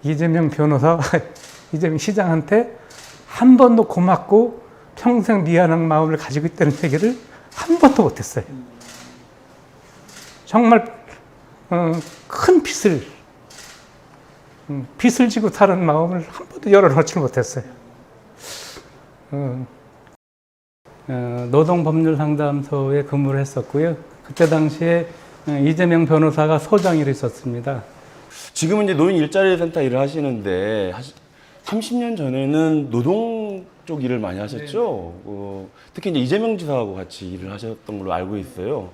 이재명 변호사가 이재명 시장한테 한 번도 고맙고 평생 미안한 마음을 가지고 있다는 얘기를 한 번도 못했어요. 정말 큰 빚을 지고 사는 마음을 한 번도 열어놓지 못했어요. 노동법률상담소에 근무를 했었고요. 그때 당시에 이재명 변호사가 소장으로 있었습니다. 지금은 이제 노인 일자리 센터 일을 하시는데 30년 전에는 노동 쪽 일을 많이 하셨죠. 특히 이제 이재명 지사하고 같이 일을 하셨던 걸로 알고 있어요.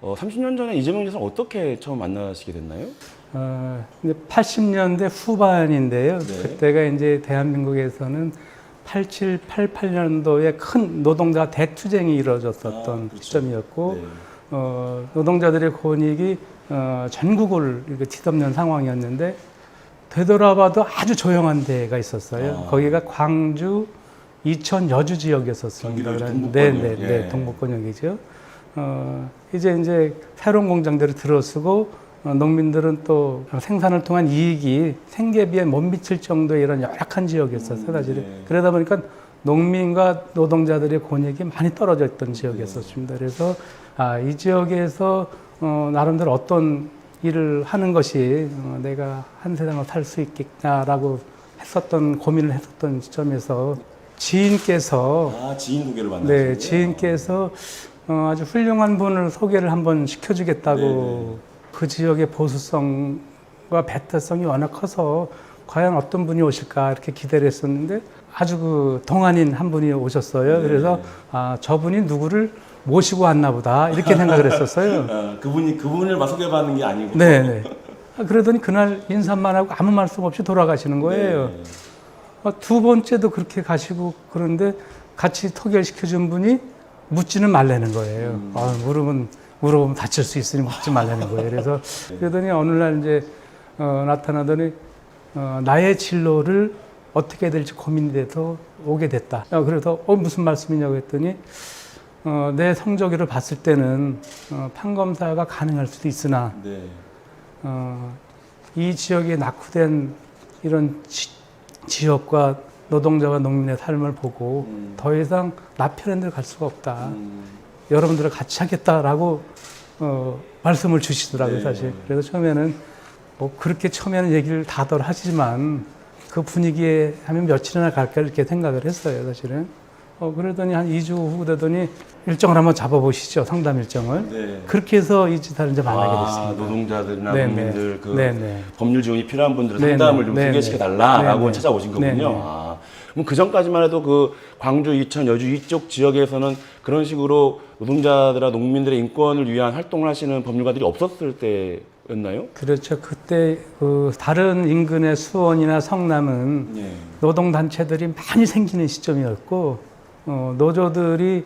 30년 전에 이재명 지사를 어떻게 처음 만나시게 됐나요? 80년대 후반인데요. 네. 그때가 이제 대한민국에서는 87, 88년도에 큰 노동자 대투쟁이 이루어졌었던 그렇죠. 시점이었고, 네. 노동자들의 권익이 전국을 이렇게 뒤덮는 상황이었는데, 되돌아봐도 아주 조용한 데가 있었어요. 거기가 광주, 이천, 여주 지역이었었습니다. 동북권역. 네, 동북권역이죠. 이제 새로운 공장들을 들어서고, 농민들은 또 생산을 통한 이익이 생계비에 못 미칠 정도의 이런 열악한 지역이었었어요, 사실은. 네. 그러다 보니까 농민과 노동자들의 권익이 많이 떨어져 있던 지역이었었습니다. 그래서 이 지역에서 나름대로 어떤 일을 하는 것이 내가 한 세상을 살 수 있겠냐라고 고민을 했었던 시점에서 지인께서 지인 소개를 만나셨어요? 네, 지인께서 아주 훌륭한 분을 소개를 한번 시켜주겠다고 네네. 그 지역의 보수성과 배타성이 워낙 커서 과연 어떤 분이 오실까 이렇게 기대를 했었는데 아주 그 동안인 한 분이 오셨어요. 네. 그래서 저분이 누구를 모시고 왔나 보다 이렇게 생각을 했었어요. 그분을 소개받는 게 아니고. 네. 그러더니 그날 인사만 하고 아무 말씀 없이 돌아가시는 거예요. 네. 두 번째도 그렇게 가시고 그런데 같이 소개시켜준 분이 묻지는 말라는 거예요. 물어보면 다칠 수 있으니 묻지 말라는 거예요. 그래서 그러더니 어느 날 이제 나타나더니 나의 진로를 어떻게 해야 될지 고민이 돼서 오게 됐다. 그래서 무슨 말씀이냐고 했더니 내 성적을 봤을 때는 판검사가 가능할 수도 있으나 네. 이 지역에 낙후된 이런 지역과 노동자와 농민의 삶을 보고 더 이상 나 편한 데를 갈 수가 없다. 여러분들을 같이 하겠다라고 말씀을 주시더라고요, 네. 사실. 그래서 처음에는 그렇게 처음에는 얘기를 다들 하시지만 그 분위기에 하면 며칠이나 갈까 이렇게 생각을 했어요, 사실은. 그러더니 한 2주 후 되더니 일정을 한번 잡아보시죠, 상담 일정을. 네. 그렇게 해서 이 지사를 이제 만나게 됐습니다. 노동자들이나 네네. 국민들 네네. 법률 지원이 필요한 분들을 네네. 상담을 좀 네네. 소개시켜 달라라고 네네. 찾아오신 거군요. 네네. 그럼 그 전까지만 해도 그 광주, 이천, 여주 이쪽 지역에서는 그런 식으로 노동자들과 농민들의 인권을 위한 활동을 하시는 법률가들이 없었을 때였나요? 그렇죠. 그때 다른 인근의 수원이나 성남은 네. 노동단체들이 많이 생기는 시점이었고, 노조들이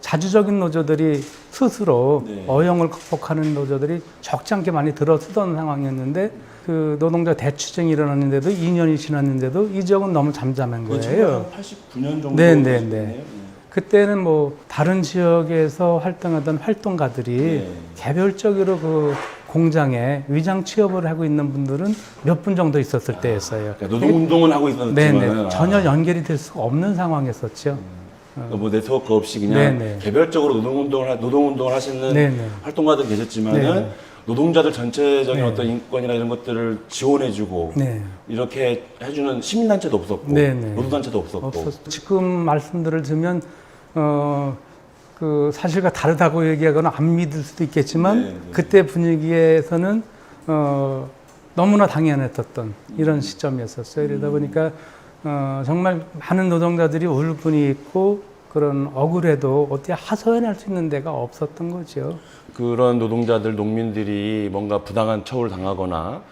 자주적인 노조들이 스스로 네. 어려움을 극복하는 노조들이 적지 않게 많이 들어서던 상황이었는데, 그 노동자 대추쟁이 일어났는데도 2년이 지났는데도 이 지역은 너무 잠잠한 거예요. 89년 정도 네네네. 되셨네요. 그때는 다른 지역에서 활동하던 활동가들이 네. 개별적으로 그 공장에 위장 취업을 하고 있는 분들은 몇 분 정도 있었을 때였어요. 그러니까 노동운동은 하고 있었지만 네네. 전혀 연결이 될 수가 없는 상황이었었죠. 네트워크 없이 그냥 네네. 개별적으로 노동운동을 하시는 네네. 활동가들 계셨지만은 네네. 노동자들 전체적인 네. 어떤 인권이나 이런 것들을 지원해주고 네. 이렇게 해주는 시민단체도 없었고 네네. 노동단체도 없었고 지금 말씀들을 들으면 그 사실과 다르다고 얘기하거나 안 믿을 수도 있겠지만 네네. 그때 분위기에서는 너무나 당연했었던 이런 시점이었었어요. 그러다 보니까 정말 많은 노동자들이 울 뿐이 있고 그런 억울해도 어떻게 하소연할 수 있는 데가 없었던 거죠. 그런 노동자들, 농민들이 뭔가 부당한 처우를 당하거나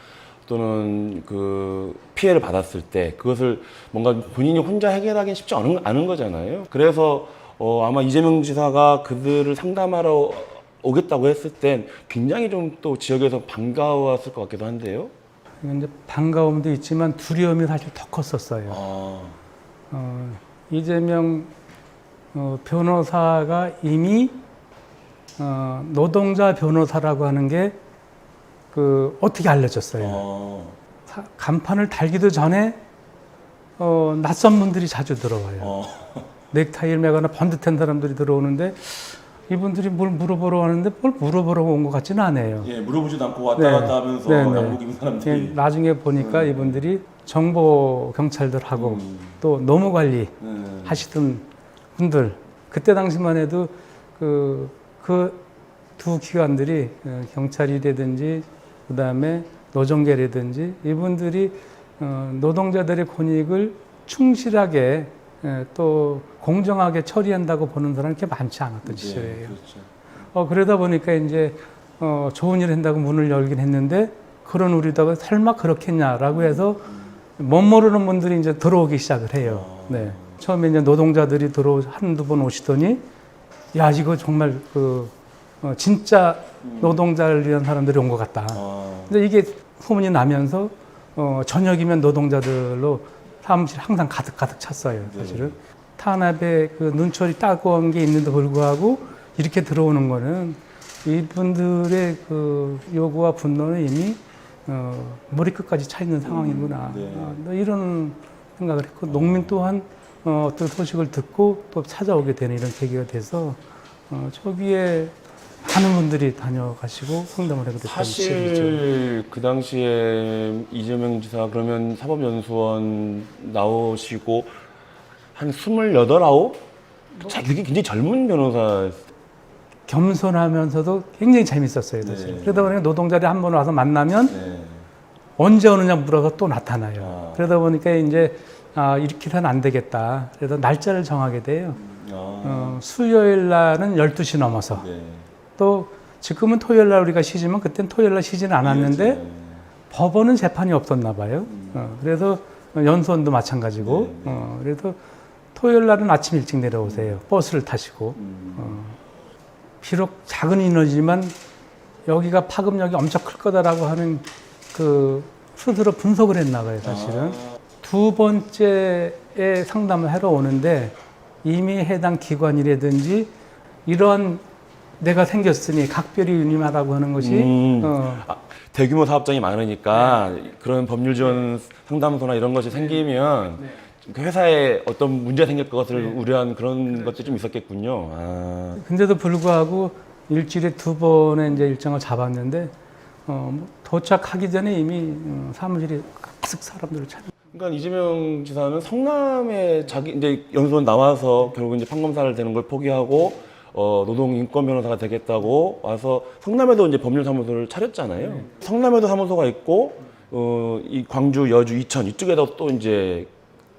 또는 그 피해를 받았을 때 그것을 뭔가 본인이 혼자 해결하기는 쉽지 않은 거잖아요. 그래서 아마 이재명 지사가 그들을 상담하러 오겠다고 했을 땐 굉장히 좀 또 지역에서 반가웠을 것 같기도 한데요. 이제 반가움도 있지만 두려움이 사실 더 컸었어요. 이재명 변호사가 이미 노동자 변호사라고 하는 게 어떻게 알려졌어요. 간판을 달기도 전에 낯선 분들이 자주 들어와요. 넥타이를 매거나 번듯한 사람들이 들어오는데 이분들이 뭘 물어보러 하는데 뭘 물어보러 온 것 같지는 않아요. 예, 물어보지도 않고 왔다 네. 갔다 하면서 네, 네. 양복 입은 사람들이. 나중에 보니까 이분들이 정보 경찰들하고 또 노무 관리 하시던 분들, 그때 당시만 해도 그 두 기관들이 경찰이라든지 그다음에 노정계라든지 이분들이 노동자들의 권익을 충실하게 또 공정하게 처리한다고 보는 사람이 그렇게 많지 않았던 시절이에요. 그렇죠. 그러다 보니까 이제 좋은 일 한다고 문을 열긴 했는데 그런 우리다가 설마 그렇겠냐라고 해서 못 모르는 분들이 이제 들어오기 시작을 해요. 네. 처음에 이제 노동자들이 한두 번 오시더니 야 이거 정말 진짜 노동자를 위한 사람들이 온 것 같다. 근데 이게 소문이 나면서 저녁이면 노동자들로 사무실 항상 가득 찼어요. 사실은 탄압에 그 눈초리 따가운 게 있는데 불구하고 이렇게 들어오는 거는 이분들의 그 요구와 분노는 이미 머리끝까지 차 있는 상황이구나. 이런 생각을 했고 농민 또한 어떤 소식을 듣고 또 찾아오게 되는 이런 계기가 돼서 초기에 많은 분들이 다녀가시고 상담을 하게 됐던 시절이죠. 사실 그 당시에 이재명 지사 그러면 사법연수원 나오시고 한 28, 9? 되게 굉장히 젊은 변호사. 겸손하면서도 굉장히 재밌었어요. 사실. 네. 그러다 보니까 노동자들이 한 번 와서 만나면 언제 오느냐 물어서 또 나타나요. 그러다 보니까 이제 이렇게 해서는 안 되겠다. 그래서 날짜를 정하게 돼요. 수요일 날은 12시 넘어서. 또 지금은 토요일 날 우리가 쉬지만 그때는 토요일 날 쉬지는 않았는데 법원은 재판이 없었나 봐요. 그래서 연수원도 마찬가지고. 그래서 토요일 날은 아침 일찍 내려오세요. 버스를 타시고. 비록 작은 인원이지만 여기가 파급력이 엄청 클 거다라고 하는 그 스스로 분석을 했나 봐요, 사실은. 두 번째에 상담을 하러 오는데 이미 해당 기관이라든지 이런 내가 생겼으니 각별히 유념하다고 하는 것이 대규모 사업장이 많으니까 그런 법률 지원 상담소나 이런 것이 생기면 그 회사에 어떤 문제 생길 것을 우려한 그런 것들이 좀 있었겠군요. 근데도 불구하고 일주일에 두 번의 이제 일정을 잡았는데 도착하기 전에 이미 사무실이 가득 사람들을 찾는. 그러니까 이재명 지사는 성남에 자기 이제 연수원 나와서 결국 이제 판검사를 되는 걸 포기하고 노동 인권 변호사가 되겠다고 와서 성남에도 이제 법률사무소를 차렸잖아요. 성남에도 사무소가 있고 이 광주, 여주, 이천 이쪽에다 또 이제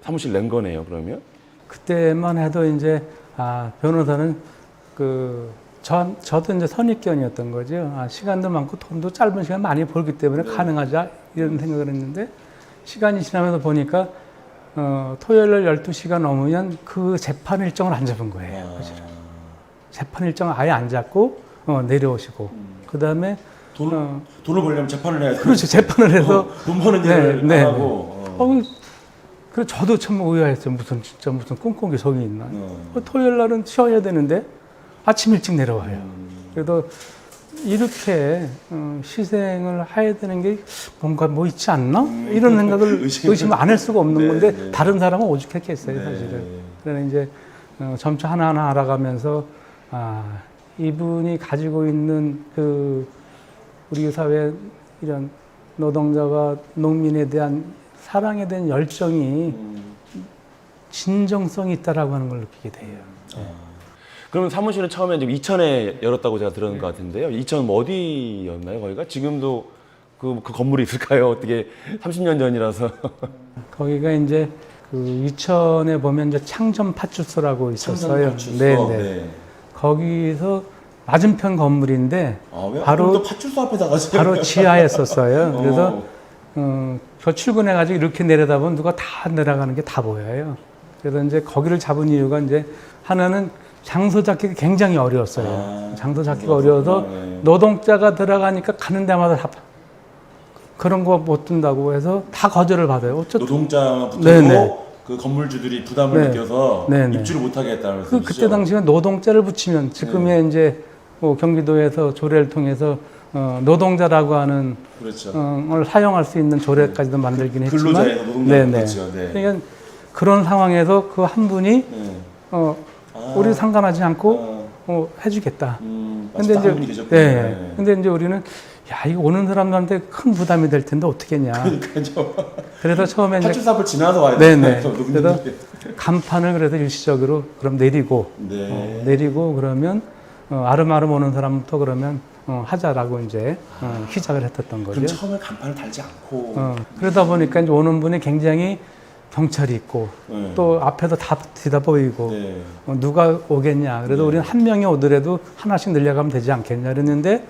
사무실 낸 거네요. 그러면 그때만 해도 이제 변호사는 저도 이제 선입견이었던 거죠. 시간도 많고 돈도 짧은 시간 많이 벌기 때문에 가능하자 이런 생각을 했는데 시간이 지나면서 보니까 토요일 날 12시가 넘으면 그 재판 일정을 안 잡은 거예요. 사실은. 재판 일정을 아예 안 잡고 내려오시고 그다음에 돈을 벌려면 재판을 해야 돼. 그렇죠. 재판을 해서 돈 버는 일을 안 하고. 그래서 저도 참 의아했어요. 무슨 꽁꽁이 속이 있나. 토요일 날은 쉬어야 되는데 아침 일찍 내려와요. 그래도 이렇게 희생을 해야 되는 게 뭔가 뭐 있지 않나? 이런 생각을 의심을 안 할 수가 없는 건데 다른 사람은 오죽했겠어요, 사실은. 그래서 이제 점차 하나하나 알아가면서 이분이 가지고 있는 우리 사회 이런 노동자와 농민에 대한 사랑에 대한 열정이 진정성이 있다라고 하는 걸 느끼게 돼요. 그러면 사무실은 처음에 이제 이천에 열었다고 제가 들은 것 같은데요. 이천 뭐 어디였나요, 거기가? 지금도 그 건물이 있을까요? 어떻게 30년 전이라서. 거기가 이제 이천에 보면 이제 창전 파출소라고 있었어요. 네. 거기서 맞은편 건물인데 바로 파출소 앞에다가 바로 지하에 썼어요. 그래서 저 출근해가지고 이렇게 내려다보면 누가 다 내려가는 게 다 보여요. 그래서 이제 거기를 잡은 이유가 이제 하나는 장소 잡기가 굉장히 어려웠어요. 장소 잡기가 어려워서 노동자가 들어가니까 가는 데마다 다 그런 거 못 든다고 해서 다 거절을 받아요. 어쨌든 노동자부터 그 건물주들이 부담을 느껴서 입주를 못하게 했다는 말씀이시죠? 그때 당시에 노동자를 붙이면 지금의 이제 뭐 경기도에서 조례를 통해서 노동자라고 하는 그렇죠. 걸 사용할 수 있는 조례까지도 만들긴 했지만, 근로자에서 노동자 네네. 그렇죠. 네. 그러니까 그런 상황에서 그 한 분이 네. 우리 상관하지 않고 해주겠다. 근데 이제 분이 계셨군요. 네. 근데 이제 우리는 야 이거 오는 사람들한테 큰 부담이 될 텐데 어떻게 했냐. 그러니까요. 그래서 처음에 이제 파출사를 지나서 와야 네네. 돼요. 그래서 간판을 그래서 일시적으로 그럼 내리고 네. 내리고 그러면 아름아름 오는 사람부터 그러면 하자라고 이제 시작을 했었던 거죠. 그럼 처음에 간판을 달지 않고 그러다 보니까 이제 오는 분이 굉장히 경찰이 있고 네. 또 앞에도 다 뒤다 보이고 네. 누가 오겠냐. 그래도 네. 우리는 한 명이 오더라도 하나씩 늘려가면 되지 않겠냐 그랬는데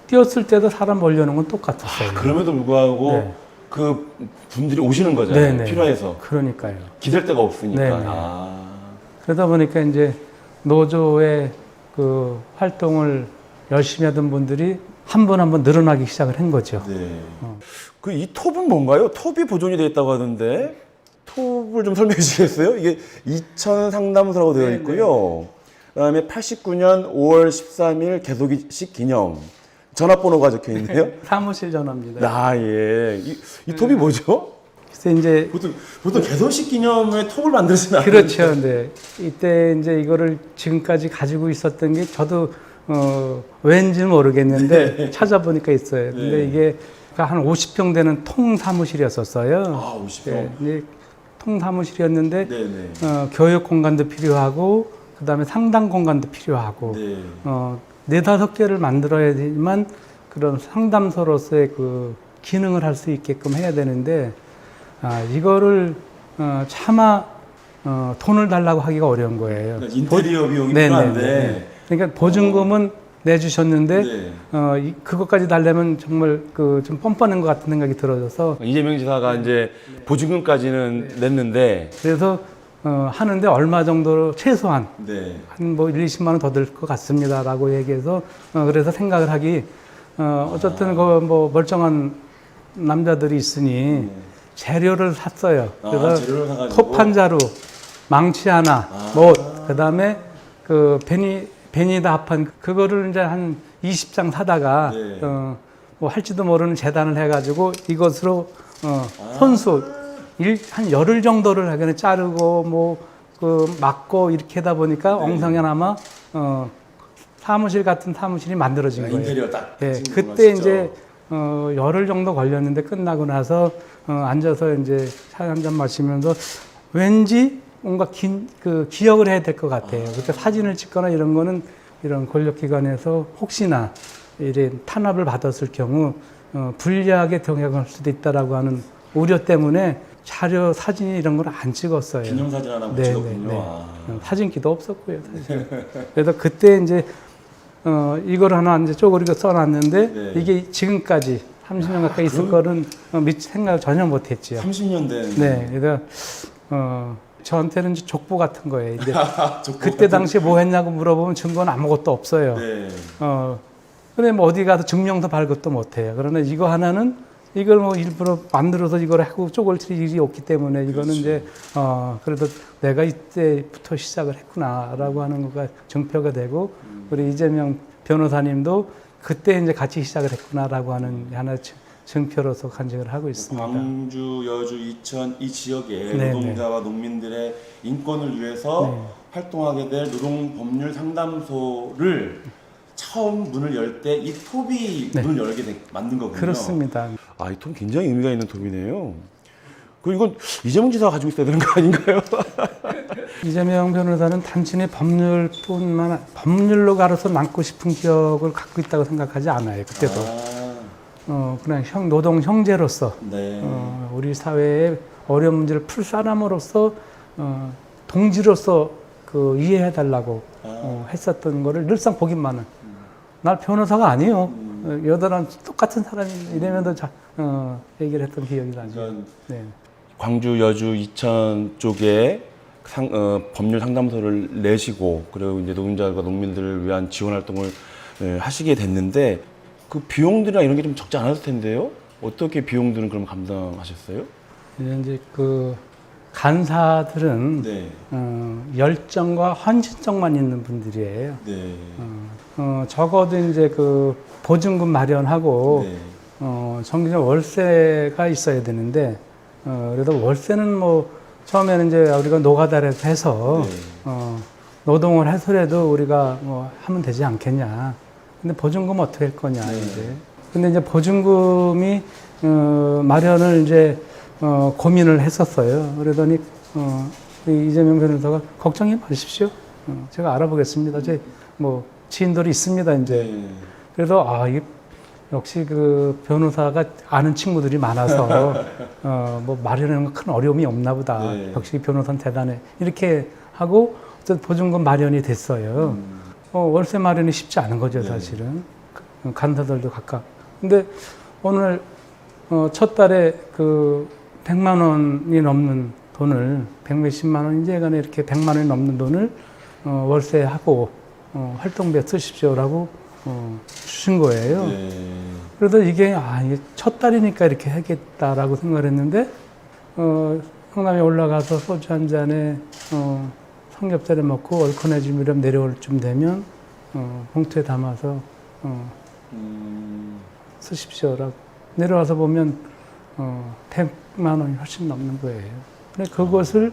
뛰었을 때도 사람 몰려오는 건 똑같았어요. 그럼에도 불구하고 네. 그 분들이 오시는 거잖아요. 네네. 필요해서 그러니까요. 기댈 데가 없으니까. 네네. 아. 그러다 보니까 이제 노조의 그 활동을 열심히 하던 분들이 한 분 한 분 늘어나기 시작을 한 거죠. 네. 그 이 톱은 뭔가요? 톱이 보존이 되어 있다고 하던데 톱을 좀 설명해 주시겠어요? 이게 2000 상담소라고 되어 네네. 있고요. 그다음에 89년 5월 13일 개소식 기념 전화번호가 적혀 있네요. 사무실 전화입니다. 아 예. 이 톱이 뭐죠? 그래서 이제 보통 개소식 기념에 톱을 만들지는 않아요. 그렇죠. 네. 이때 이제 이거를 지금까지 가지고 있었던 게 저도 왠지는 모르겠는데 찾아보니까 있어요. 근데 네. 이게 한 50평 되는 통 사무실이었었어요. 아 50평. 네. 근데 통 사무실이었는데 네네. 교육 공간도 필요하고 그다음에 상담 공간도 필요하고 네. 네다섯 개를 만들어야지만 그런 상담소로서의 그 기능을 할 수 있게끔 해야 되는데 이거를 차마 돈을 달라고 하기가 어려운 거예요. 그러니까 인테리어 비용이 네네네. 필요한데. 그러니까 보증금은 내주셨는데 네. 그것까지 달려면 정말 그 좀 뻔뻔한 것 같은 생각이 들어져서 이재명 지사가 이제 보증금까지는 냈는데 그래서 하는데 얼마 정도로 최소한 네. 한 뭐 1, 20만 원 더 들 것 같습니다라고 얘기해서 그래서 생각을 하기 어쨌든 그 뭐 멀쩡한 남자들이 있으니 재료를 샀어요. 그래서 재료를 사가지고. 톱 한 자루, 망치 하나, 못, 그다음에 그 베니다 합한 그거를 이제 한 20장 사다가 네. 뭐 할지도 모르는 재단을 해가지고 이것으로 손수 한 열흘 정도를 하긴 자르고 뭐 그 막고 이렇게 하다 보니까 네. 엉성해나마 사무실 같은 사무실이 만들어진 거예요. 인테리어 딱. 예, 찍은 그때 거죠. 이제 열흘 정도 걸렸는데 끝나고 나서 앉아서 이제 차 한 잔 마시면서 왠지 뭔가 기억을 해야 될 것 같아요. 그때 사진을 찍거나 이런 거는 이런 권력기관에서 혹시나 이런 탄압을 받았을 경우 불리하게 동행할 수도 있다라고 하는 우려 때문에 자료 사진 이런 걸 안 찍었어요. 기념사진 하나 못 네, 찍었군요. 네, 네. 아. 사진기도 없었고요. 사실. 그래서 그때 이제 이걸 하나 이제 쪼그리고 써놨는데 네. 이게 지금까지 30년 가까이 있을 거는 생각을 전혀 못했지요. 30년 된. 네, 그래서 저한테는 이제 족보 같은 거예요. 이제 족보 그때 같은- 당시에 뭐 했냐고 물어보면 증거는 아무것도 없어요. 네. 근데 뭐 어디 가서 증명서 발급도 못해요. 그러나 이거 하나는 이걸 뭐 일부러 만들어서 이걸 하고 쪼글 일이 없기 때문에 이거는 그렇죠. 이제 그래도 내가 이때부터 시작을 했구나라고 하는 거가 증표가 되고 우리 이재명 변호사님도 그때 이제 같이 시작을 했구나라고 하는 하나 증표로서 간증을 하고 있습니다. 광주, 여주, 이천 이 지역의 네, 노동자와 농민들의 인권을 위해서 네. 활동하게 될 노동법률 상담소를 처음 문을 열 때 이 톱이 네. 문을 열게 만든 거군요. 그렇습니다. 아, 이 톱 굉장히 의미가 있는 톱이네요. 그리고 이건 이재명 지사가 가지고 있어야 되는 거 아닌가요? 이재명 변호사는 단순히 법률로 가려서 남고 싶은 기억을 갖고 있다고 생각하지 않아요. 그때도 그냥 노동 형제로서 네. 우리 사회의 어려운 문제를 풀 사람으로서 동지로서 그 이해해달라고 했었던 거를 늘상 보기만은 날 변호사가 아니에요. 여자랑 똑같은 사람이 이러면서 얘기를 했던 기억이 나죠. 그러니까 네. 광주, 여주, 이천 쪽에 법률 상담소를 내시고 그리고 이제 노동자과 농민들을 위한 지원 활동을 하시게 됐는데 그 비용들이나 이런 게 좀 적지 않았을 텐데요. 어떻게 비용들은 그럼 감당하셨어요? 이제 그 간사들은 네. 열정과 헌신성만 있는 분들이에요. 네. 적어도 이제 그 보증금 마련하고 네. 정기적 월세가 있어야 되는데 그래도 월세는 뭐 처음에는 이제 우리가 노가다에서 해서 네. 노동을 해서라도 우리가 뭐 하면 되지 않겠냐. 근데 보증금 어떻게 할 거냐 네. 이제. 근데 이제 보증금이 마련을 이제 고민을 했었어요. 그러더니 이 이재명 변호사가 걱정이 마십시오. 제가 알아보겠습니다. 제 뭐 지인들이 있습니다. 이제. 네. 그래서 이게 역시 그 변호사가 아는 친구들이 많아서 뭐 마련하는 건 큰 어려움이 없나 보다. 네. 역시 변호사는 대단해. 이렇게 하고 어쨌든 보증금 마련이 됐어요. 월세 마련이 쉽지 않은 거죠, 네. 사실은. 간사들도 각각. 근데 오늘 첫 달에 그 100만 원이 넘는 돈을 100몇십만 원인지 예간에 이렇게 100만 원이 넘는 돈을 월세하고 활동비에 쓰십시오라고 주신 거예요. 네. 그래서 이게 이게 첫 달이니까 이렇게 하겠다라고 생각을 했는데 성남에 올라가서 소주 한 잔에 삼겹살을 먹고 얼큰해지면 내려올 쯤 되면 봉투에 담아서 쓰십시오라고 내려와서 보면 100만 원이 훨씬 넘는 거예요. 근데 그것을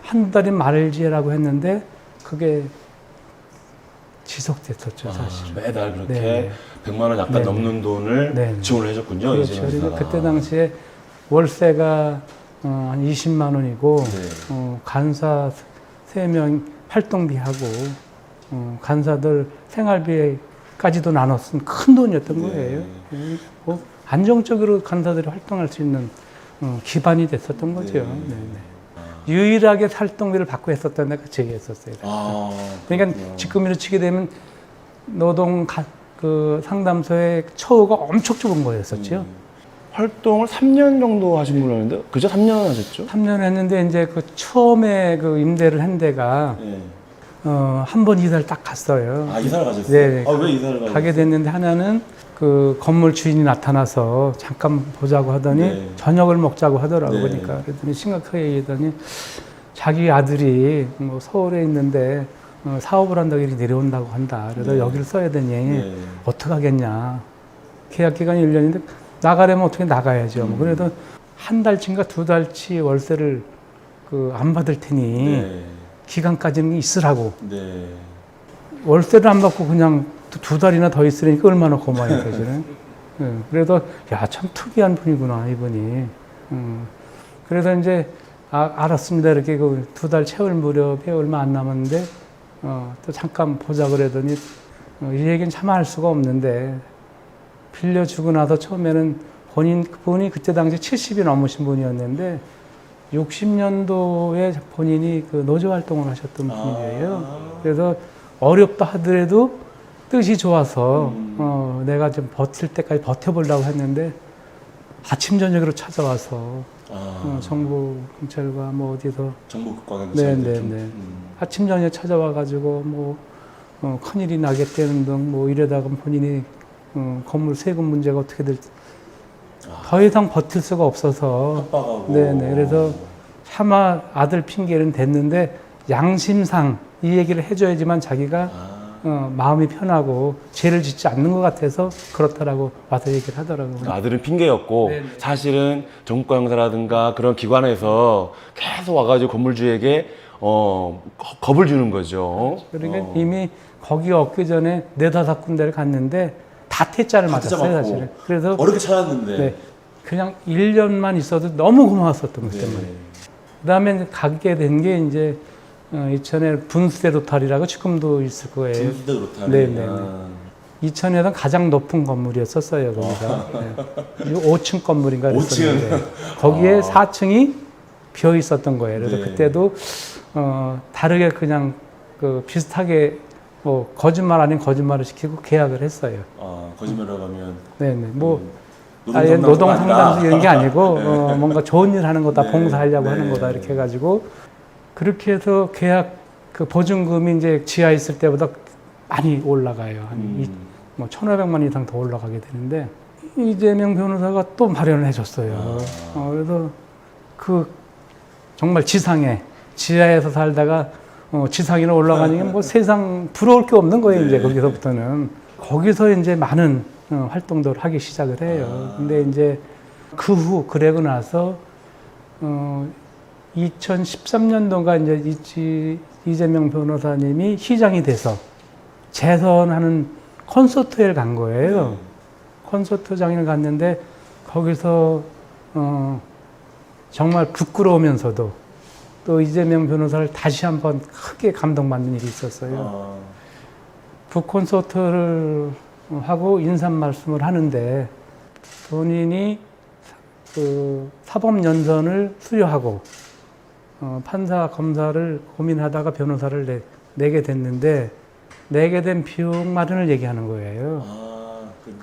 한 달이 말지라고 했는데 그게 지속됐었죠, 사실은. 매달 그렇게 네. 100만 원 약간 네. 넘는 돈을 네. 지원을 해줬군요. 그렇죠. 이재명 그리고 지사가. 그때 당시에 월세가 한 20만 원이고 네. 간사 3명 활동비하고 간사들 생활비까지도 나눴으면 큰 돈이었던 네. 거예요. 뭐 안정적으로 간사들이 활동할 수 있는 기반이 됐었던 거죠. 네. 네, 네. 유일하게 활동비를 받고 했었던 데가 제였었어요. 그러니까 그렇군요. 지금으로 치게 되면 그 상담소의 처우가 엄청 좁은 거였었죠. 활동을 3년 정도 하신 걸로 아는데 그죠? 3년 하셨죠? 3년 했는데 이제 그 처음에 그 임대를 한 데가 네. 한 번 이사를 딱 갔어요. 이사를 가셨어요? 네. 왜 이사를 가셨어요? 가게 됐는데 하나는 그 건물 주인이 나타나서 잠깐 보자고 하더니 네. 저녁을 먹자고 하더라고요. 네. 그러니까 그랬더니 심각하게 얘기하더니 자기 아들이 뭐 서울에 있는데 사업을 한다고 이렇게 내려온다고 한다. 그래서 네. 여기를 써야 되니 네. 어떻게 하겠냐. 계약 기간이 1년인데 나가려면 어떻게 나가야죠. 뭐 그래도 한 달치인가 2달치 월세를 안 받을 테니 네. 기간까지는 있으라고. 네. 월세를 안 받고 그냥 2달이나 더 있으니까 얼마나 고마워요, 사실은. 그래도 참 특이한 분이구나, 이분이. 그래서 이제 알았습니다. 이렇게 그 2달 채울 무렵에 얼마 안 남았는데 또 잠깐 보자 그러더니 이 얘기는 참 알 수가 없는데 빌려주고 나서 처음에는 본인이 그때 당시 70이 넘으신 분이었는데 60년도에 본인이 그 노조 활동을 하셨던 분이에요. 그래서 어렵다 하더라도 뜻이 좋아서 내가 좀 버틸 때까지 버텨보려고 했는데 아침 저녁으로 찾아와서 정부 경찰과 뭐 어디서 정보국과 네네네 아침 저녁 찾아와가지고 뭐 큰일이 나겠다는 등 뭐 이러다가 본인이 건물 세금 문제가 어떻게 될지 더 이상 버틸 수가 없어서 협박하고 네네 그래서 차마 아들 핑계는 됐는데 양심상 이 얘기를 해줘야지만 자기가 마음이 편하고 죄를 짓지 않는 것 같아서 그렇다라고 와서 얘기를 하더라고요. 아들은 핑계였고 네네. 사실은 정부과 형사라든가 그런 기관에서 계속 와가지고 건물주에게 겁을 주는 거죠. 그러니까 이미 거기 얻기 전에 4-5군데를 갔는데 다 퇴짜를 맞았어요, 사실은. 그래서 어렵게 찾았는데 네, 그냥 1년만 있어도 너무 고마웠었던 것 때문에. 그다음에 가게 된 게 이제 이천에 분수대 로타리라고 지금도 있을 거예요. 분수대 로타리. 네네. 이천에서 가장 높은 건물이었었어요, 거기가. 네. 5층 건물인가 그랬었는데 거기에 4층이 비어 있었던 거예요. 그래서 네. 그때도 다르게 그냥 그 비슷하게 뭐 거짓말 아닌 거짓말을 시키고 계약을 했어요. 거짓말을 하면 네네. 뭐 노동 노동 상담소 이런 게 아니고 뭔가 좋은 일 하는 거다, 네. 봉사하려고 네. 하는 거다 이렇게 해가지고 그렇게 해서 계약 그 보증금이 이제 지하 있을 때보다 많이 올라가요. 한 뭐 1,500만 이상 더 올라가게 되는데 이재명 변호사가 또 마련을 해줬어요. 그래서 그 정말 지상에 지하에서 살다가 지상으로 올라가는 게 뭐 세상 부러울 게 없는 거예요. 이제 거기서부터는 거기서 이제 많은 활동들을 하기 시작을 해요. 근데 이제 그 후 그러고 나서 2013년도가 이제 이재명 변호사님이 시장이 돼서 재선하는 콘서트에 간 거예요. 콘서트장에 갔는데 거기서 정말 부끄러우면서도 또 이재명 변호사를 다시 한번 크게 감동받는 일이 있었어요. 북콘서트를 하고 인사 말씀을 하는데 본인이 그 사법연수원을 수료하고 판사 검사를 고민하다가 변호사를 내게 됐는데 내게 된 비용 마련을 얘기하는 거예요.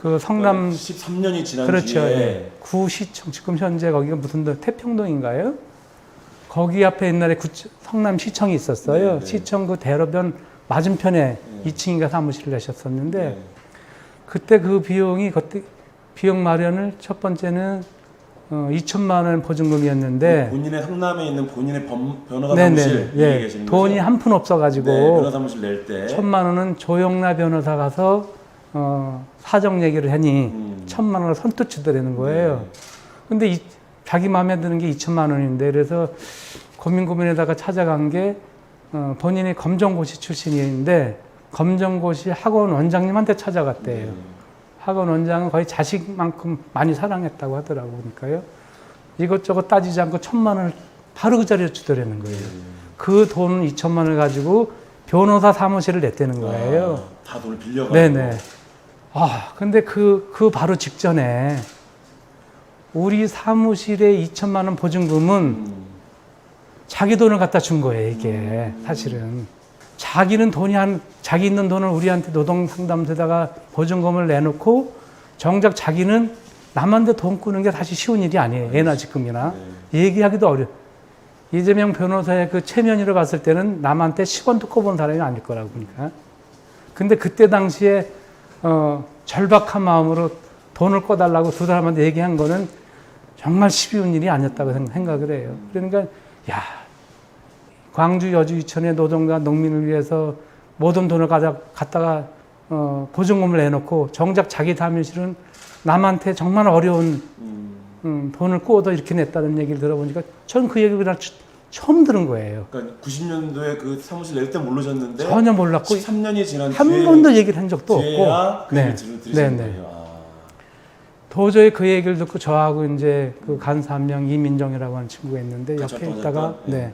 그 성남 13년이 지난 그렇죠. 뒤에 예. 구시청 지금 현재 거기가 무슨 태평동인가요? 거기 앞에 옛날에 성남시청이 있었어요. 네. 시청 그 대로변 맞은편에 2층인가 사무실을 내셨었는데 그때 그 비용이 그때 비용 마련을 첫 번째는 2천만 원 보증금이었는데 본인의 성남에 있는 본인의 변호사 네네, 사무실 예. 계신 돈이 거죠? 한 푼 없어가지고 네, 변호사 사무실 낼 때 1,000만 원은 조영라 변호사 가서 사정 얘기를 하니 1,000만 원을 선뜻 주더라는 거예요. 근데 자기 마음에 드는 게 2천만 원인데 그래서 고민에다가 찾아간 게 본인이 검정고시 출신인데 검정고시 학원 원장님한테 찾아갔대요. 학원 원장은 거의 자식만큼 많이 사랑했다고 하더라고 보니까요. 이것저것 따지지 않고 1,000만 원을 바로 그 자리에 주더라는 거예요. 그 돈 2천만 원을 가지고 변호사 사무실을 냈다는 거예요. 다 돈을 빌려가지고. 네네. 근데 그 바로 직전에 우리 사무실에 2천만 원 보증금은 자기 돈을 갖다 준 거예요, 이게. 사실은. 자기는 자기 있는 돈을 우리한테 노동상담소에다가 보증금을 내놓고 정작 자기는 남한테 돈 꾸는 게 사실 쉬운 일이 아니에요. 예나 지금이나. 얘기하기도 어려워. 이재명 변호사의 그 체면으로 봤을 때는 남한테 10원도 꿔본 사람이 아닐 거라고 보니까. 근데 그때 당시에 절박한 마음으로 돈을 꿔달라고 두 사람한테 얘기한 거는 정말 쉬운 일이 아니었다고 생각을 해요. 그러니까 광주 여주 이천의 노동과 농민을 위해서 모든 돈을 갖다가 보증금을 내놓고 정작 자기 사무실은 남한테 정말 어려운 돈을 꾸어도 이렇게 냈다는 얘기를 들어보니까 전 그 얘기를 그냥 처음 들은 거예요. 그러니까 90년도에 그 사무실 낼 때 모르셨는데 전혀 몰랐고 13년이 지난 한 뒤에 번도 얘기를 한 적도 뒤에야 없고 그 얘기를 들으신 거예요. 도저히 그 얘기를 듣고 저하고 이제 그 간사 한 명 이민정이라고 하는 친구가 있는데 같이 옆에 활동하셨던? 있다가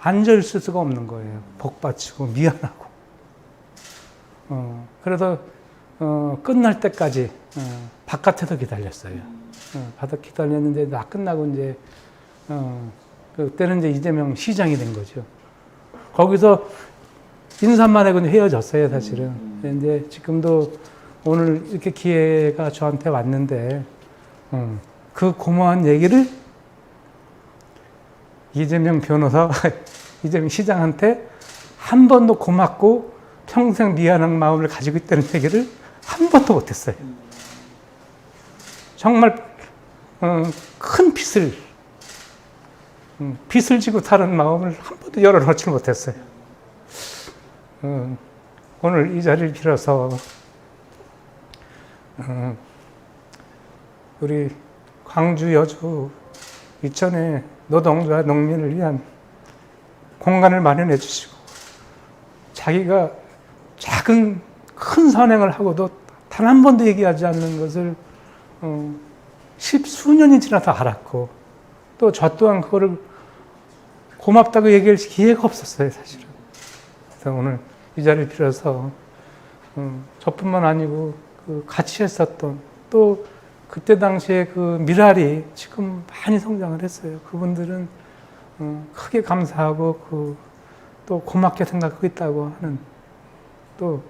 앉아 있을 수가 없는 거예요. 복받치고 미안하고. 그래서 끝날 때까지 바깥에서 기다렸어요. 바깥 기다렸는데 나 끝나고 이제 그때는 이제 이재명 시장이 된 거죠. 거기서 인사만 하고 헤어졌어요, 사실은. 근데 지금도 오늘 이렇게 기회가 저한테 왔는데 그 고마운 얘기를 이재명 변호사, 이재명 시장한테 한 번도 고맙고 평생 미안한 마음을 가지고 있다는 얘기를 한 번도 못했어요. 정말 큰 빚을 지고 사는 마음을 한 번도 열어놓지 못했어요. 오늘 이 자리를 빌어서 우리 광주 여주 이천의 노동자 농민을 위한 공간을 마련해 주시고 자기가 큰 선행을 하고도 단 한 번도 얘기하지 않는 것을 십수년이 지나서 알았고 또 저 또한 그거를 고맙다고 얘기할 기회가 없었어요, 사실은. 그래서 오늘 이 자리를 빌어서 저뿐만 아니고 그 같이 했었던 또 그때 당시에 그 미랄이 지금 많이 성장을 했어요. 그분들은 크게 감사하고 또 고맙게 생각하고 있다고 하는 또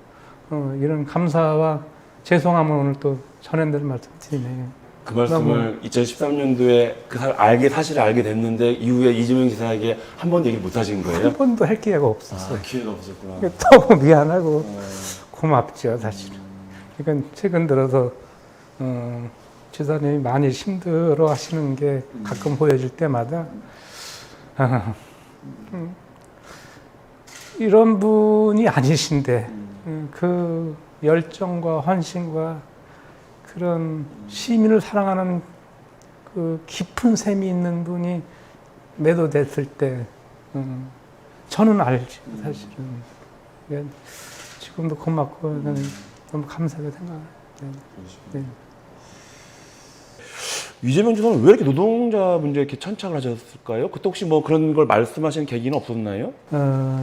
이런 감사와 죄송함을 오늘 또 전해드릴 말씀 드리네요. 그 말씀을 2013년도에 사실을 알게 됐는데 이후에 이재명 지사에게 한 번도 얘기 못 하신 거예요? 한 번도 할 기회가 없었어요. 기회가 없었구나. 너무 미안하고 고맙죠, 사실은. 그러니까 최근 들어서 지사님이 많이 힘들어 하시는 게 가끔 보여질 때마다 이런 분이 아니신데 그 열정과 헌신과 그런 시민을 사랑하는 그 깊은 셈이 있는 분이 매도됐을 때 저는 알지 사실은. 그러니까 지금도 고맙고 나는 너무 감사하게 생각해요. 네. 이재명 지사는 왜 이렇게 노동자 문제에 이렇게 천착을 하셨을까요? 그때 혹시 뭐 그런 걸 말씀하시는 계기는 없었나요?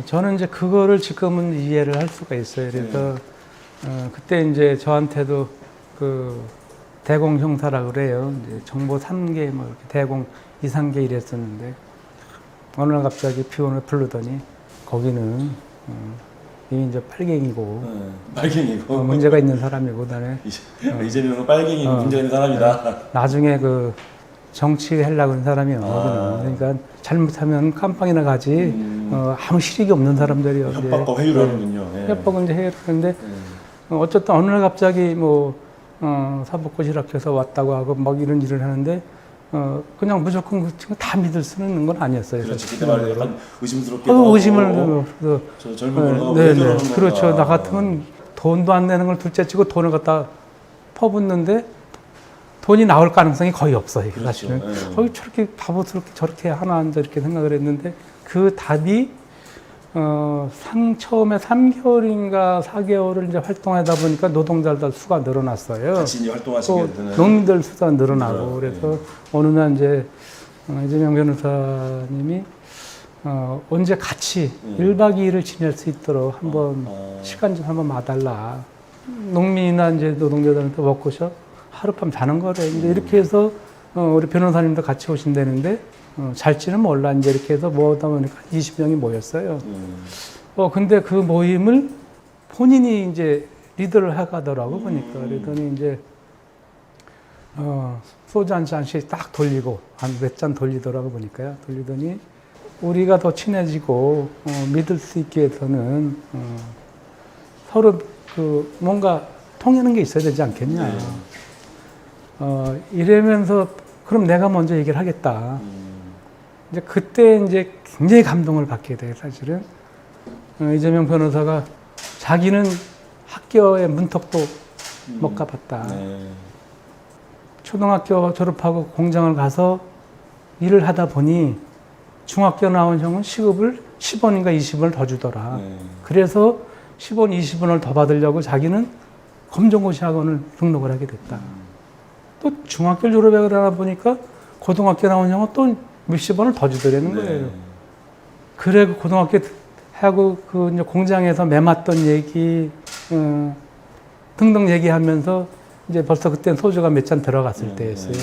저는 이제 그거를 지금은 이해를 할 수가 있어요. 그래서 그때 이제 저한테도 그 대공 형사라 그래요. 이제 정보 3개 뭐 이렇게 대공 2, 3개 이랬었는데 어느 날 갑자기 비원을 부르더니 거기는 이미 이제 빨갱이고 빨갱이고 문제가 있는 사람이고 나는 이재명은 빨갱이 문제 있는 사람이다. 나중에 그 정치하려고 하는 사람이요. 그러니까 잘못하면 깜빵이나 가지 아무 실익이 없는 사람들이요. 협박과 회유를 하는군요. 예. 협박은 이제 해야 되는데 어쨌든 어느 날 갑자기 뭐 사법고시락해서 왔다고 하고 막 이런 일을 하는데 그냥 무조건 그 친구 다 믿을 수는 있는 건 아니었어요. 그렇죠. 그때 말에 약간 의심스럽게 의심을 저 젊은 거가 네, 왜 저러는 건가. 그렇죠. 나 같으면 돈도 안 내는 걸 둘째 치고 돈을 갖다 퍼붓는데 돈이 나올 가능성이 거의 없어요. 그렇죠. 사실은. 네. 거의 저렇게 바보스럽게 저렇게 하나 이렇게 생각을 했는데 그 답이 처음에 3개월인가 4개월을 이제 활동하다 보니까 노동자들 수가 늘어났어요. 같이 이제 활동하시게 되는 농민들 수가 늘어나고 그래서 어느 날 이제 이재명 변호사님이 언제 같이 1박 2일을 지낼 수 있도록 한번 시간 좀 한번 봐달라. 농민이나 이제 노동자들한테 먹고서 하룻밤 자는 거래. 이제 이렇게 해서 우리 변호사님도 같이 오신다는데 잘지는 몰라. 이제 이렇게 해서 모으다 보니까 20명이 모였어요. 근데 그 모임을 본인이 이제 리더를 해가더라고 보니까. 그러더니 이제 소주 한 잔씩 딱 돌리고 한 몇 잔 돌리더라고 보니까요. 돌리더니 우리가 더 친해지고 믿을 수 있게 해서는 서로 그 뭔가 통하는 게 있어야 되지 않겠냐. 이러면서 그럼 내가 먼저 얘기를 하겠다. 이제 그때 이제 굉장히 감동을 받게 돼요, 사실은. 이재명 변호사가 자기는 학교에 문턱도 못 가봤다. 초등학교 졸업하고 공장을 가서 일을 하다 보니 중학교 나온 형은 시급을 10원인가 20원을 더 주더라. 그래서 10원, 20원을 더 받으려고 자기는 검정고시 학원을 등록을 하게 됐다. 또 중학교 졸업에 그러다 보니까 고등학교 나온 형은 또 몇십 원을 더 주더라는 거예요. 그래, 고등학교 하고 그 이제 공장에서 매맞던 얘기, 등등 얘기하면서 이제 벌써 그때는 소주가 몇 잔 들어갔을 때였어요.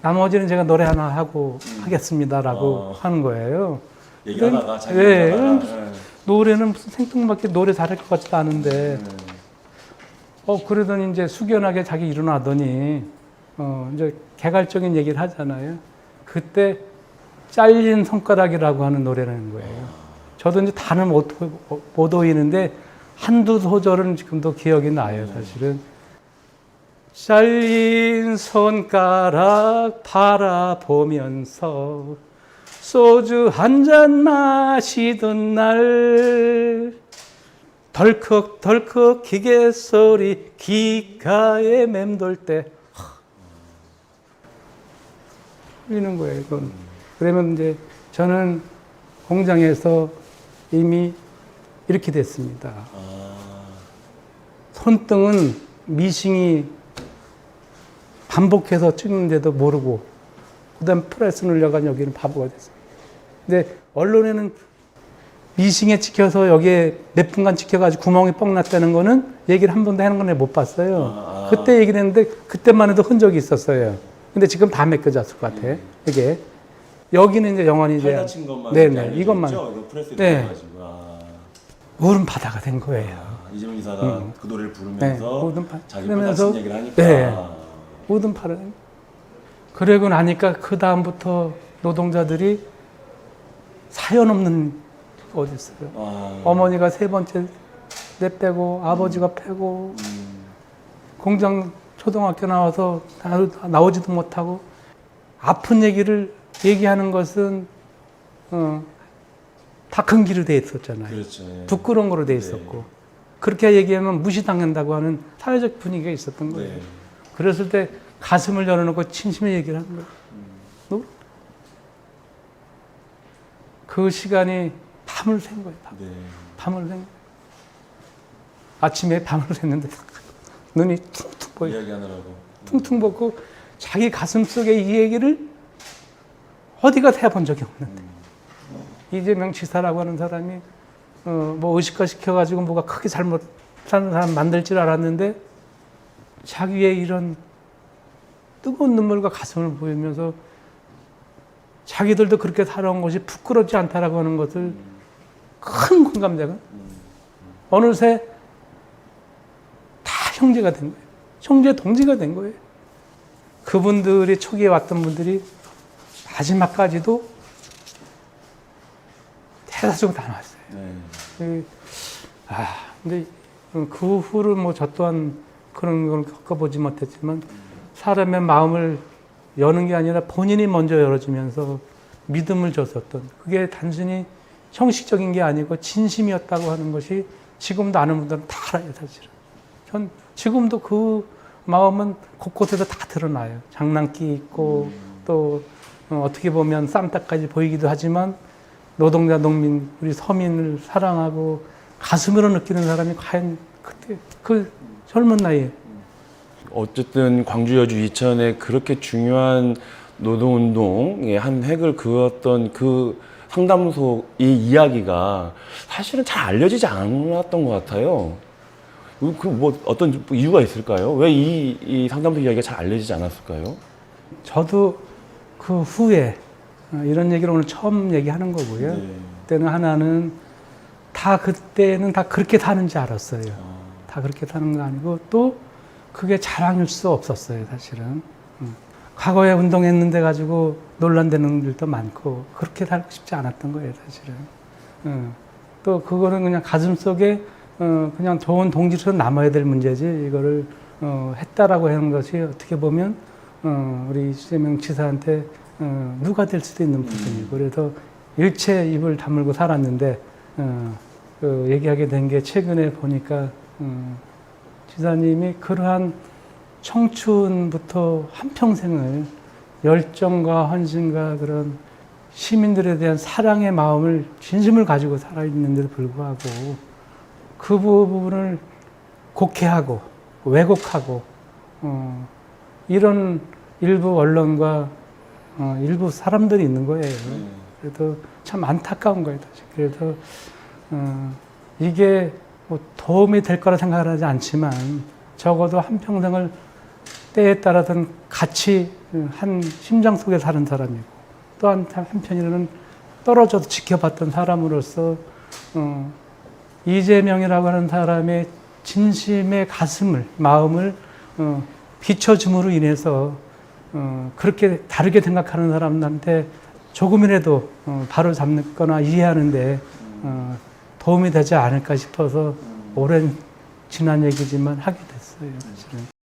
나머지는 제가 노래 하나 하고 하겠습니다라고 하는 거예요. 얘기하다가 자기 노래는 무슨 생뚱맞게 노래 잘할 것 같지도 않은데, 그러더니 이제 숙연하게 자기 일어나더니, 이제 개괄적인 얘기를 하잖아요. 그때 잘린 손가락이라고 하는 노래라는 거예요. 저도 이제 단을 못 오이는데 한두 소절은 지금도 기억이 나요, 사실은. 잘린 손가락 바라보면서 소주 한 잔 마시던 날 덜컥덜컥 기계 소리 귓가에 맴돌 때 흘리는 거예요, 이건. 그러면 이제 저는 공장에서 이미 이렇게 됐습니다. 손등은 미싱이 반복해서 찍는데도 모르고 그다음 프레스 눌려가 여기는 바보가 됐어요. 근데 언론에는 미싱에 찍혀서 여기에 몇 분간 찍혀가지고 구멍이 뻥 났다는 거는 얘기를 한 번도 하는 건 못 봤어요. 그때 얘기를 했는데 그때만 해도 흔적이 있었어요. 근데 지금 다 맡겨졌을 것 같아. 이게 여기는 이제 영원히 이제 다친 것만 네네 이것만 네. 울음 바다가 된 거예요. 이재명 이사가 그 노래를 부르면서 자기 그러면서 다친 얘기를 하니까 모든 팔을 그러고 나니까 그 다음부터 노동자들이 사연 없는 어디 있어요. 어머니가 3번째 내 빼고 아버지가 패고 공장 초등학교 나와서 나오지도 못하고 아픈 얘기를 얘기하는 것은 다 금기로 돼 있었잖아요. 그렇죠. 부끄러운 거로 돼 있었고 그렇게 얘기하면 무시당한다고 하는 사회적 분위기가 있었던 거예요. 네. 그랬을 때 가슴을 열어놓고 진심의 얘기를 하는 거예요. 그 시간이 밤을 샌 거예요. 네. 밤을 샌 거예요. 아침에 밤을 샜는데 눈이 퉁퉁 보여. 이야기하느라고. 퉁퉁 붓고 자기 가슴 속에 이 얘기를 어디 가서 해본 적이 없는데 이재명 지사라고 하는 사람이 뭐 의식화 시켜가지고 뭐가 크게 잘못하는 사람 만들 줄 알았는데 자기의 이런 뜨거운 눈물과 가슴을 보이면서 자기들도 그렇게 살아온 것이 부끄럽지 않다라고 하는 것을 큰 공감대가 어느새 다 형제가 된 거예요. 형제 동지가 된 거예요. 그분들이 초기에 왔던 분들이 마지막까지도 대다수가 다 나왔어요. 네. 근데 그 후를 뭐 저 또한 그런 걸 겪어보지 못했지만 사람의 마음을 여는 게 아니라 본인이 먼저 열어주면서 믿음을 줬었던 그게 단순히 형식적인 게 아니고 진심이었다고 하는 것이 지금도 아는 분들은 다 알아요, 사실은. 전 지금도 그 마음은 곳곳에서 다 드러나요. 장난기 있고 또 어떻게 보면 쌈딱까지 보이기도 하지만 노동자, 농민, 우리 서민을 사랑하고 가슴으로 느끼는 사람이 과연 그때 그 젊은 나이에 어쨌든 광주 여주 이천에 그렇게 중요한 노동운동의 한 획을 그었던 그 상담소의 이야기가 사실은 잘 알려지지 않았던 것 같아요. 그 뭐 어떤 이유가 있을까요? 왜 이 상담소 이야기가 잘 알려지지 않았을까요? 저도 그 후에 이런 얘기를 오늘 처음 얘기하는 거고요. 네. 그때는 하나는 그때는 다 그렇게 사는지 알았어요. 다 그렇게 사는 거 아니고 또 그게 자랑일 수 없었어요, 사실은. 과거에 운동했는데 가지고 논란되는 일도 많고 그렇게 살고 싶지 않았던 거예요, 사실은. 또 그거는 그냥 가슴 속에 그냥 좋은 동지로서 남아야 될 문제지 이거를 했다라고 하는 것이 어떻게 보면 우리 이재명 지사한테 누가 될 수도 있는 부분이고 그래서 일체 입을 다물고 살았는데 얘기하게 된 게 최근에 보니까 지사님이 그러한 청춘부터 한평생을 열정과 헌신과 그런 시민들에 대한 사랑의 마음을 진심을 가지고 살아있는데도 불구하고 그 부분을 곡해하고 왜곡하고 이런 일부 언론과 일부 사람들이 있는 거예요. 그래도 참 안타까운 거예요. 그래서 이게 뭐 도움이 될 거라 생각을 하지 않지만 적어도 한평생을 때에 따라서는 같이 한 심장 속에 사는 사람이고 또 한편으로는 떨어져도 지켜봤던 사람으로서 이재명이라고 하는 사람의 진심의 마음을 비춰줌으로 인해서 그렇게 다르게 생각하는 사람들한테 조금이라도 바로 잡거나 이해하는데 도움이 되지 않을까 싶어서 오랜 지난 얘기지만 하게 됐어요, 사실은.